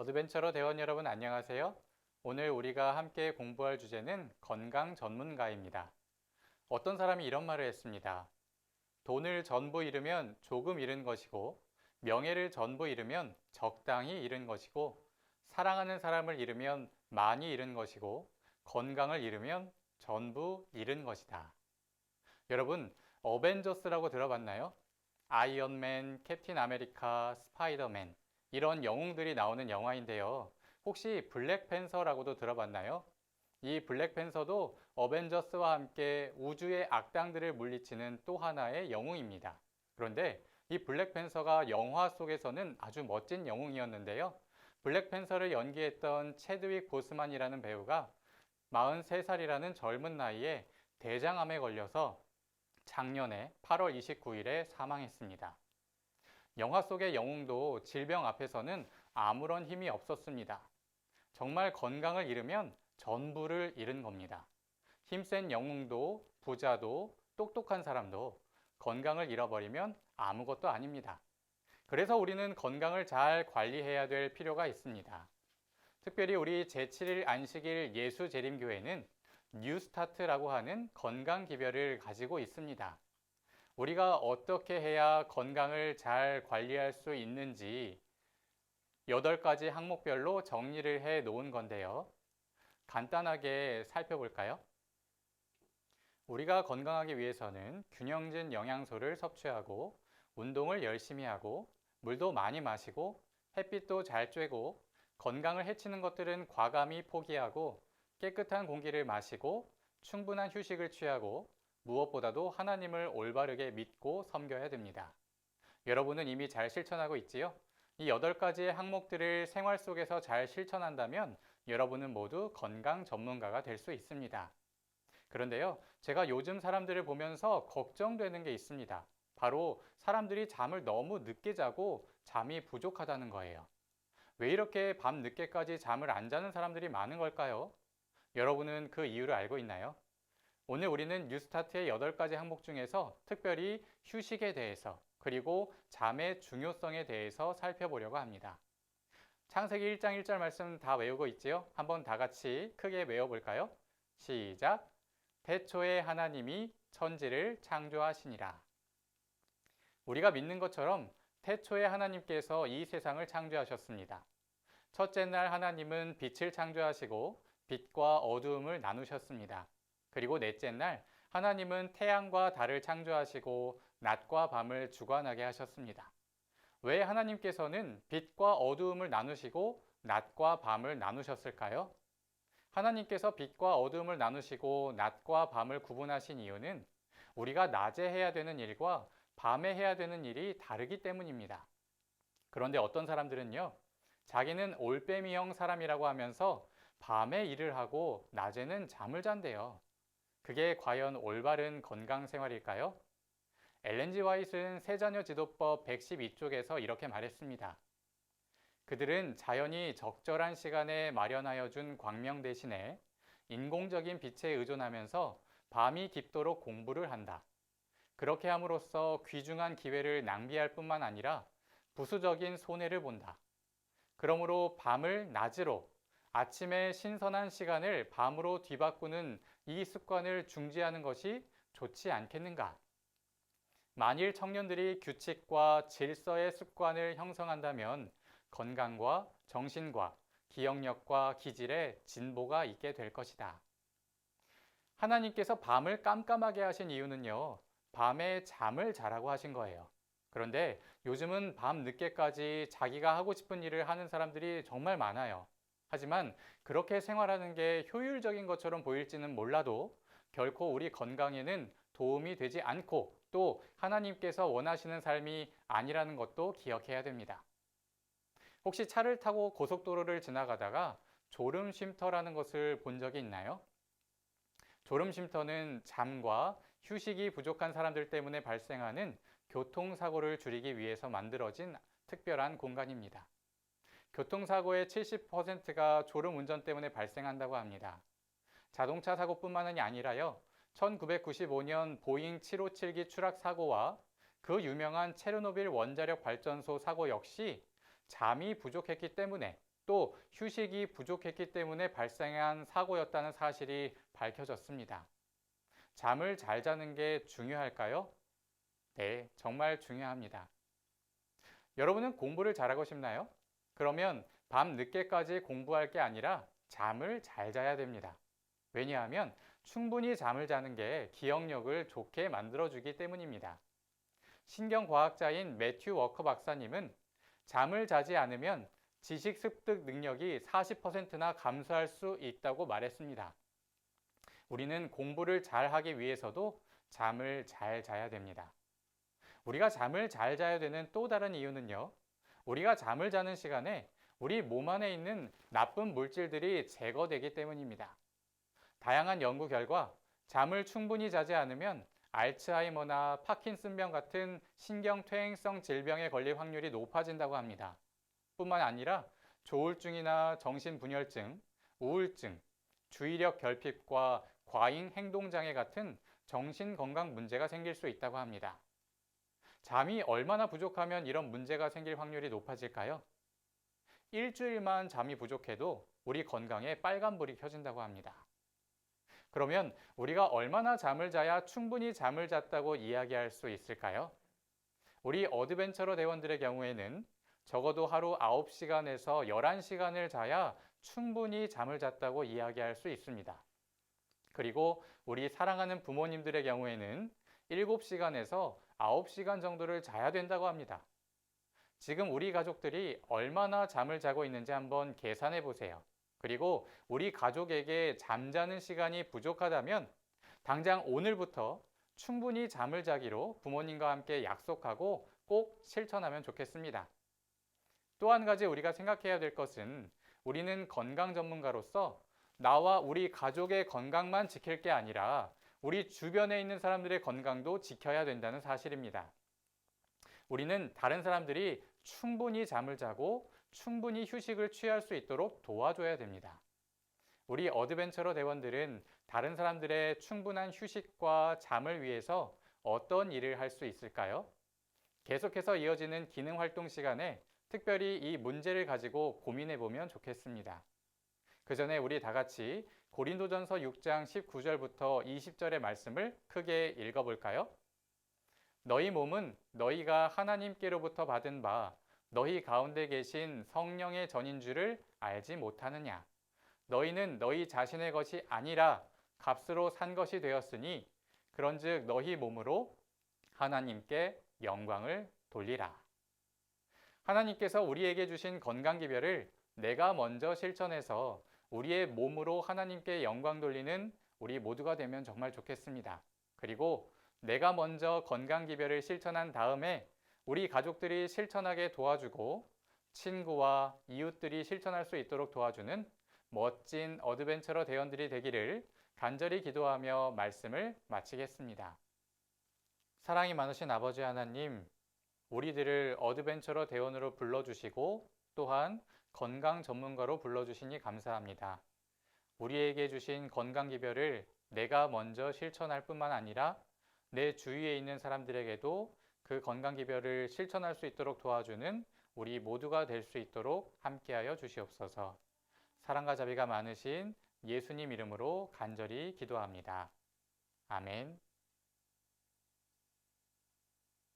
어드벤처러 대원 여러분 안녕하세요. 오늘 우리가 함께 공부할 주제는 건강 전문가입니다. 어떤 사람이 이런 말을 했습니다. 돈을 전부 잃으면 조금 잃은 것이고 명예를 전부 잃으면 적당히 잃은 것이고 사랑하는 사람을 잃으면 많이 잃은 것이고 건강을 잃으면 전부 잃은 것이다. 여러분, 어벤져스라고 들어봤나요? 아이언맨, 캡틴 아메리카, 스파이더맨 이런 영웅들이 나오는 영화인데요. 혹시 블랙팬서라고도 들어봤나요? 이 블랙팬서도 어벤져스와 함께 우주의 악당들을 물리치는 또 하나의 영웅입니다. 그런데 이 블랙팬서가 영화 속에서는 아주 멋진 영웅이었는데요. 블랙팬서를 연기했던 체드윅 보스만이라는 배우가 43살이라는 젊은 나이에 대장암에 걸려서 작년에 8월 29일에 사망했습니다. 영화 속의 영웅도 질병 앞에서는 아무런 힘이 없었습니다. 정말 건강을 잃으면 전부를 잃은 겁니다. 힘센 영웅도 부자도 똑똑한 사람도 건강을 잃어버리면 아무것도 아닙니다. 그래서 우리는 건강을 잘 관리해야 될 필요가 있습니다. 특별히 우리 제7일 안식일 예수재림교회는 뉴스타트라고 하는 건강 기별을 가지고 있습니다. 우리가 어떻게 해야 건강을 잘 관리할 수 있는지 8가지 항목별로 정리를 해 놓은 건데요. 간단하게 살펴볼까요? 우리가 건강하기 위해서는 균형진 영양소를 섭취하고 운동을 열심히 하고 물도 많이 마시고 햇빛도 잘 쬐고 건강을 해치는 것들은 과감히 포기하고 깨끗한 공기를 마시고 충분한 휴식을 취하고 무엇보다도 하나님을 올바르게 믿고 섬겨야 됩니다. 여러분은 이미 잘 실천하고 있지요? 이 8가지의 항목들을 생활 속에서 잘 실천한다면 여러분은 모두 건강 전문가가 될 수 있습니다. 그런데요, 제가 요즘 사람들을 보면서 걱정되는 게 있습니다. 바로 사람들이 잠을 너무 늦게 자고 잠이 부족하다는 거예요. 왜 이렇게 밤 늦게까지 잠을 안 자는 사람들이 많은 걸까요? 여러분은 그 이유를 알고 있나요? 오늘 우리는 뉴스타트의 8가지 항목 중에서 특별히 휴식에 대해서 그리고 잠의 중요성에 대해서 살펴보려고 합니다. 창세기 1장 1절 말씀 다 외우고 있지요? 한번 다 같이 크게 외워볼까요? 시작! 태초에 하나님이 천지를 창조하시니라. 우리가 믿는 것처럼 태초에 하나님께서 이 세상을 창조하셨습니다. 첫째 날 하나님은 빛을 창조하시고 빛과 어두움을 나누셨습니다. 그리고 넷째 날 하나님은 태양과 달을 창조하시고 낮과 밤을 주관하게 하셨습니다. 왜 하나님께서는 빛과 어두움을 나누시고 낮과 밤을 나누셨을까요? 하나님께서 빛과 어두움을 나누시고 낮과 밤을 구분하신 이유는 우리가 낮에 해야 되는 일과 밤에 해야 되는 일이 다르기 때문입니다. 그런데 어떤 사람들은요, 자기는 올빼미형 사람이라고 하면서 밤에 일을 하고 낮에는 잠을 잔대요. 그게 과연 올바른 건강 생활일까요? 엘렌 G 화이트는 세자녀 지도법 112쪽에서 이렇게 말했습니다. 그들은 자연이 적절한 시간에 마련하여 준 광명 대신에 인공적인 빛에 의존하면서 밤이 깊도록 공부를 한다. 그렇게 함으로써 귀중한 기회를 낭비할 뿐만 아니라 부수적인 손해를 본다. 그러므로 밤을 낮으로, 아침에 신선한 시간을 밤으로 뒤바꾸는 이 습관을 중지하는 것이 좋지 않겠는가? 만일 청년들이 규칙과 질서의 습관을 형성한다면 건강과 정신과 기억력과 기질에 진보가 있게 될 것이다. 하나님께서 밤을 깜깜하게 하신 이유는요, 밤에 잠을 자라고 하신 거예요. 그런데 요즘은 밤 늦게까지 자기가 하고 싶은 일을 하는 사람들이 정말 많아요. 하지만 그렇게 생활하는 게 효율적인 것처럼 보일지는 몰라도 결코 우리 건강에는 도움이 되지 않고 또 하나님께서 원하시는 삶이 아니라는 것도 기억해야 됩니다. 혹시 차를 타고 고속도로를 지나가다가 졸음 쉼터라는 것을 본 적이 있나요? 졸음 쉼터는 잠과 휴식이 부족한 사람들 때문에 발생하는 교통사고를 줄이기 위해서 만들어진 특별한 공간입니다. 교통사고의 70%가 졸음운전 때문에 발생한다고 합니다. 자동차 사고뿐만이 아니라요, 1995년 보잉 757기 추락 사고와 그 유명한 체르노빌 원자력 발전소 사고 역시 잠이 부족했기 때문에 또 휴식이 부족했기 때문에 발생한 사고였다는 사실이 밝혀졌습니다. 잠을 잘 자는 게 중요할까요? 네, 정말 중요합니다. 여러분은 공부를 잘하고 싶나요? 그러면 밤 늦게까지 공부할 게 아니라 잠을 잘 자야 됩니다. 왜냐하면 충분히 잠을 자는 게 기억력을 좋게 만들어주기 때문입니다. 신경과학자인 매튜 워커 박사님은 잠을 자지 않으면 지식 습득 능력이 40%나 감소할 수 있다고 말했습니다. 우리는 공부를 잘 하기 위해서도 잠을 잘 자야 됩니다. 우리가 잠을 잘 자야 되는 또 다른 이유는요. 우리가 잠을 자는 시간에 우리 몸 안에 있는 나쁜 물질들이 제거되기 때문입니다. 다양한 연구 결과 잠을 충분히 자지 않으면 알츠하이머나 파킨슨병 같은 신경퇴행성 질병에 걸릴 확률이 높아진다고 합니다. 뿐만 아니라 조울증이나 정신분열증, 우울증, 주의력 결핍과 과잉 행동장애 같은 정신건강 문제가 생길 수 있다고 합니다. 잠이 얼마나 부족하면 이런 문제가 생길 확률이 높아질까요? 일주일만 잠이 부족해도 우리 건강에 빨간불이 켜진다고 합니다. 그러면 우리가 얼마나 잠을 자야 충분히 잠을 잤다고 이야기할 수 있을까요? 우리 어드벤처러 대원들의 경우에는 적어도 하루 9시간에서 11시간을 자야 충분히 잠을 잤다고 이야기할 수 있습니다. 그리고 우리 사랑하는 부모님들의 경우에는 7시간에서 9시간 정도를 자야 된다고 합니다. 지금 우리 가족들이 얼마나 잠을 자고 있는지 한번 계산해 보세요. 그리고 우리 가족에게 잠자는 시간이 부족하다면 당장 오늘부터 충분히 잠을 자기로 부모님과 함께 약속하고 꼭 실천하면 좋겠습니다. 또 한 가지 우리가 생각해야 될 것은 우리는 건강 전문가로서 나와 우리 가족의 건강만 지킬 게 아니라 우리 주변에 있는 사람들의 건강도 지켜야 된다는 사실입니다. 우리는 다른 사람들이 충분히 잠을 자고 충분히 휴식을 취할 수 있도록 도와줘야 됩니다. 우리 어드벤처러 대원들은 다른 사람들의 충분한 휴식과 잠을 위해서 어떤 일을 할 수 있을까요? 계속해서 이어지는 기능 활동 시간에 특별히 이 문제를 가지고 고민해 보면 좋겠습니다. 그 전에 우리 다 같이 고린도전서 6장 19절부터 20절의 말씀을 크게 읽어볼까요? 너희 몸은 너희가 하나님께로부터 받은 바 너희 가운데 계신 성령의 전인 줄을 알지 못하느냐? 너희는 너희 자신의 것이 아니라 값으로 산 것이 되었으니 그런즉 너희 몸으로 하나님께 영광을 돌리라. 하나님께서 우리에게 주신 건강 기별을 내가 먼저 실천해서 우리의 몸으로 하나님께 영광 돌리는 우리 모두가 되면 정말 좋겠습니다. 그리고 내가 먼저 건강 기별을 실천한 다음에 우리 가족들이 실천하게 도와주고 친구와 이웃들이 실천할 수 있도록 도와주는 멋진 어드벤처러 대원들이 되기를 간절히 기도하며 말씀을 마치겠습니다. 사랑이 많으신 아버지 하나님, 우리들을 어드벤처러 대원으로 불러주시고 또한 건강 전문가로 불러주시니 감사합니다. 우리에게 주신 건강 기별을 내가 먼저 실천할 뿐만 아니라 내 주위에 있는 사람들에게도 그 건강 기별을 실천할 수 있도록 도와주는 우리 모두가 될 수 있도록 함께하여 주시옵소서. 사랑과 자비가 많으신 예수님 이름으로 간절히 기도합니다. 아멘.